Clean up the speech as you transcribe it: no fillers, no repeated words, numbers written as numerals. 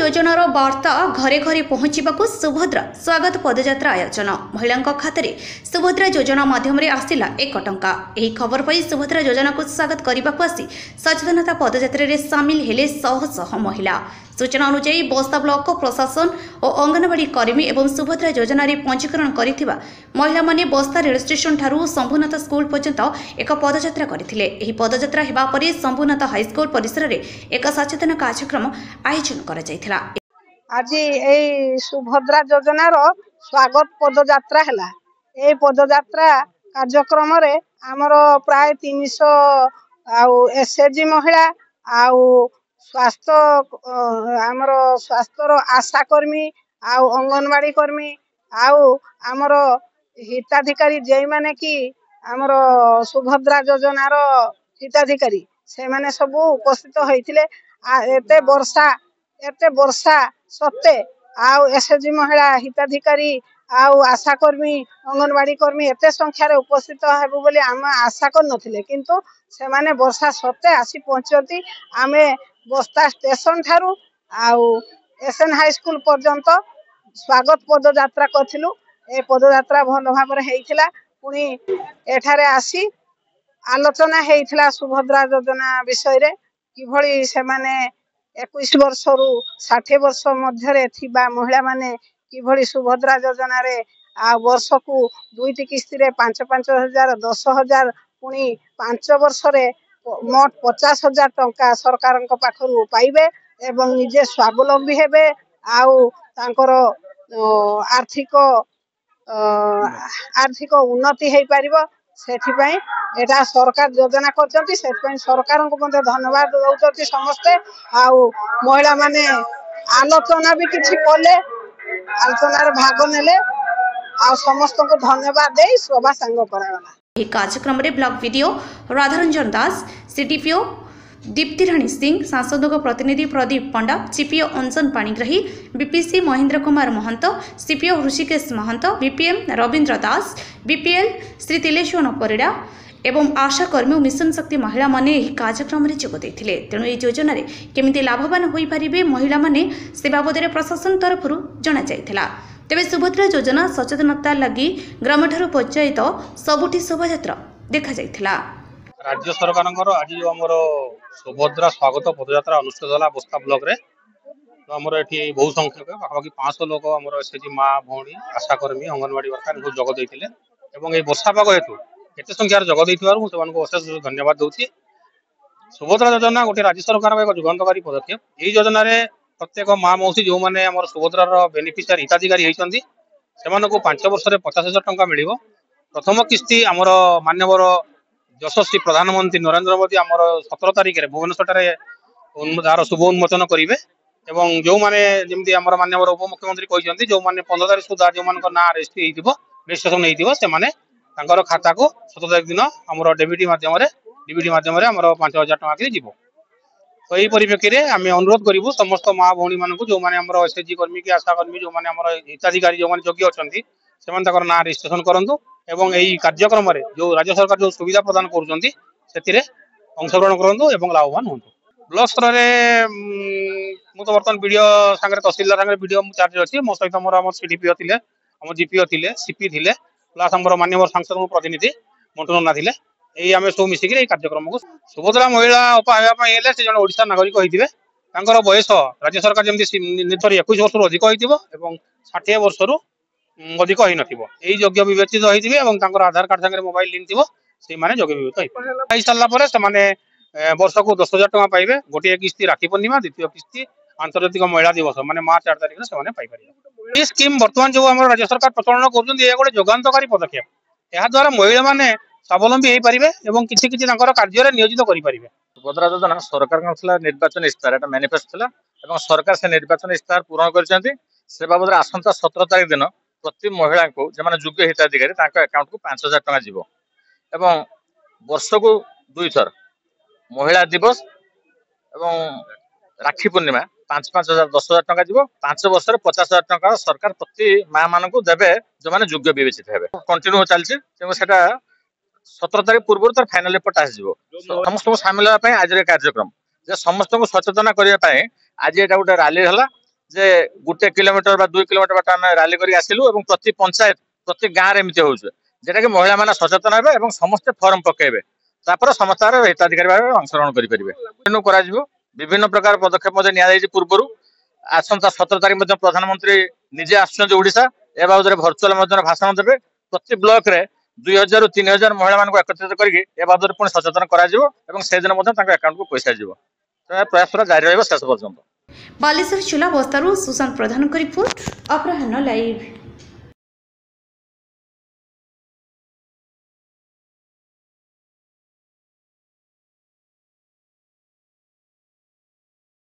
योजनार वार्ता घरे घरे पहुंचवाक सुभद्रा स्वागत पदयात्रा आयोजन महिला खाते सुभद्रा योजना माध्यम आसला 1 टंका। यह खबर पर सुभद्रा योजना को स्वागत करने को आसी सचेतनता पदयात्रा सामिल हेले शह शह महिला। सूचना अनुसार बस्ता ब्लॉक प्रशासन और अंगनवाड़ी कर्मी एवं सुभद्रा योजन पंजीकरण कर महिला माने बस्ता रेल स्टेशन ठारू शंभुनाथ स्कूल पर्यंत एक पदयात्रा करथिले। एही पदयात्रा हेबा परे शंभुनाथ हाईस्कूल परिसर में एक सचेतन कार्यक्रम आयोजन करा जायथिला। आज ए सुभद्रा योजनार स्वागत पदयात्रा हैला। ए पदयात्रा कार्यक्रम रे हमर प्राय 300 एसएचजी महिला आउ स्वास्थ्य आमर स्वास्थ्यर आशाकर्मी आउ अंगनवाड़ी कर्मी आउ आमर हिताधिकारी जे माने कि आमर सुभद्रा योजनार हिताधिकारी से माने सब उपस्थित होइथिले। एते वर्षा सत्ते आउ एसएचजी महिला हिताधिकारी आउ आशाकर्मी अंगनवाड़ी कर्मी एते संख्यार उपस्थित हेबु बोली आम आशा कर नथिले, किंतु से माने वर्षा सत्ते आसी पहुंचती। आमे बस्ता स्टेशन ठारू आउ एसएन हाईस्कूल पर्यंत स्वागत पदयात्रा करथिलु। ए पदयात्रा भल भाबरे हेइथिला। पुनी एठारे आसी आलोचना हेइथिला सुभद्रा योजना विषय रे किभଳି से माने 21 वर्ष रु 60 वर्ष मध्य थिबा महिला माने किभଳି सुभद्रा योजना रे आ वर्ष को 2 किस्ती रे 5-5 हजार 10,000 पुनी 5 वर्ष रे मोट 50,000 टंका सरकार पाखरु पाइबे एवं निजे स्वावलंबी हेबे आउ तांकर आर्थिक उन्नति हेइ परिबो। सेठिपई एटा सरकार योजना करचंती। सेठपई सरकार को मध्ये धन्यवाद दउचंती समस्ते। आउ महिला माने आलोचना भी किछि कोले आलोचना रे भाग नेले आ समस्त को धन्यवाद दे सभा संग करागला। यह कार्यक्रम में ब्लॉक वीडियो राधारंजन दास, सीडीपीओ दीप्ति राणी सिंह, सांसद प्रतिनिधि प्रदीप पंडा, सीपीओ अंजन पाणिग्राही, बीपीसी महेंद्र कुमार महंत, सीपीओ ऋषिकेश महंत, बीपीएम रवींद्र दास, बीपीएल श्री तिलेश्वर परिड़ा एवं आशा कर्मी और मिशन शक्ति महिला माने यह कार्यक्रम में जोग देथिले। तेणु यह योजना केमिति लाभवान होई परिबे महिला माने से बाबद प्रशासन तरफ जना जायथिला। तेबे सुभद्रा योजना सचेतनता लगी ग्राम ठारू पंचायत सबुठी शोभायात्रा देखा जायथिला। राज्य सरकार आज जो आमर सुभद्रा स्वागत पदयात्रा अनुष्ठित होला बस्ता ब्लॉक रे, तो आमर एठी बहु संख्यक पाखापाखि 500 लोक आमर एसएचजी माँ भौणी आशाकर्मी अंगनवाड़ी वर्कर जोग देइथिले एवं ए वर्षा पाग हेतु एते संख्यार जोग देइथिबारु मु सेमानकु अशेष धन्यवाद दउछि। सुभद्रा योजना गोटे राज्य सरकार एक जुगान्तकारी पदक्षेप। एही योजना रे प्रत्येक माँ मौसी जो माने आमर सुभद्रार बेनिफिशियरी हिताधिकारी होइछन्ती सेमानकु 5 वर्ष रे 50,000 टंका मिलिबो। प्रथम किस्ती आमर मान्यवर यशस्वी प्रधानमंत्री नरेंद्र मोदी आमर 17 तारिख में भुवनेश्वर तार शुभ उन्मोचन करेंगे एवं जो माने जमती आमर मान्यवर उपमुख्यमंत्री कहते जो माने 15 तारिख सुधा जो मान ना रजिस्ट्रेशन होकर खाता को 17 तारिख दिन आमर डीबीटी माध्यम आमर 5,000 टंका जीव। तो यही परिप्रेक्षी में आम अनुरोध करूँ समस्त माँ भौणी मान जो मैंने एसएचजी कर्मी की आशा कर्मी जो मैंने हिताधिकारी जो मैंने योग्य अच्छा से ना रजिस्ट्रेशन करूँ एवं यही कार्यक्रम जो राज्य सरकार जो सुविधा प्रदान कर अंशग्रहण करूँ और लाभवान हूँ। ब्लॉक स्तर में मुझे बर्तमान वीडियो सांगे तहसिलदार सांगे वीडियो चार्ज अच्छी मो सहित मोर आम सीडीपीओ थे आम जीपीओ थे सीपी थे प्लस आम मान्यवर सांसद प्रतिनिधि मंटू नन्ना थे। यही आम सब मिसिक कार्यक्रम को सुभद्रा महिला उपाय से जन ओडिशा नागरिक होते बयस राज्य सरकार जमी 21 वर्ष अधिक हो 60 वर्ष अधिक हो नई योग्य विवेचित होते आधार कार्ड सागर मोबाइल लिंक थी से योग्य विवेचित हो सारापर से वर्ष को 10,000 टंका पाइबे। गोटे किस्ती राखी पूर्णिमा, द्वितीय किस्ती आंतर्जातिक महिला दिवस माने मार्च 8 तारिख से पाइपर। स्कीम बर्तमान जो आम राज्य सरकार प्रचलन कर गोटे जोगान्तकारी पदक्षेप। यह द्वारा महिला माने स्वावलंबी हो पारे और किसी कार्य नियोजित करें। सुभद्रा योजना सरकार निर्वाचन इस्तार एटा मैनिफेस्टो था सरकार से निर्वाचन इस्तार पूरण कर बाबद आसंता 17 तारिख दिन प्रति महिला को जो योग्य हिताधिकारी अकाउंट को 5,000 टंका जीव एवं वर्ष को 2 थर महिला दिवस एवं राखी पूर्णिमा 5,000 10,000 टंका जीव 5 वर्ष 50,000 टंका सरकार प्रति माँ मान को देवे जो मैंने योग्य विवेचित हे कंटिन्यू चलती 17 तारिख पूर्व तार फाइनाल रिपोर्ट आसो समस्त सामिल होगा आज कार्यक्रम समस्त को सचेतन करने आज यहाँ गोटे रैली है जे 1 किलोमीटर बा 2 किलोमीटर बाट आम रैली करके आसिलु और प्रति पंचायत प्रति गाँव में एमती होउछ जेटा कि महिला माने सचेतन हेबे और समस्त फॉर्म पकेबे तापर समस्त हिताधिकारी भाव अंशग्रहण करें। विभिन्न प्रकार पदक्षेप पूर्व आसंता 17 तारीख प्रधानमंत्री निजे आसा ए बाबद भर्चुआल भाषण देवे प्रति ब्लॉक रे 2000 ରୁ 3000 महिला मानक एकत्रित करके ए बाबद पुणी सचेतन करा से दिन अकाउंट को पैसा जीव प्रयास जारी रहा शेष पर्यंत। बालेश्वर चुला बस्तारू सुशांत प्रधान रिपोर्ट अपराह्न लाइव।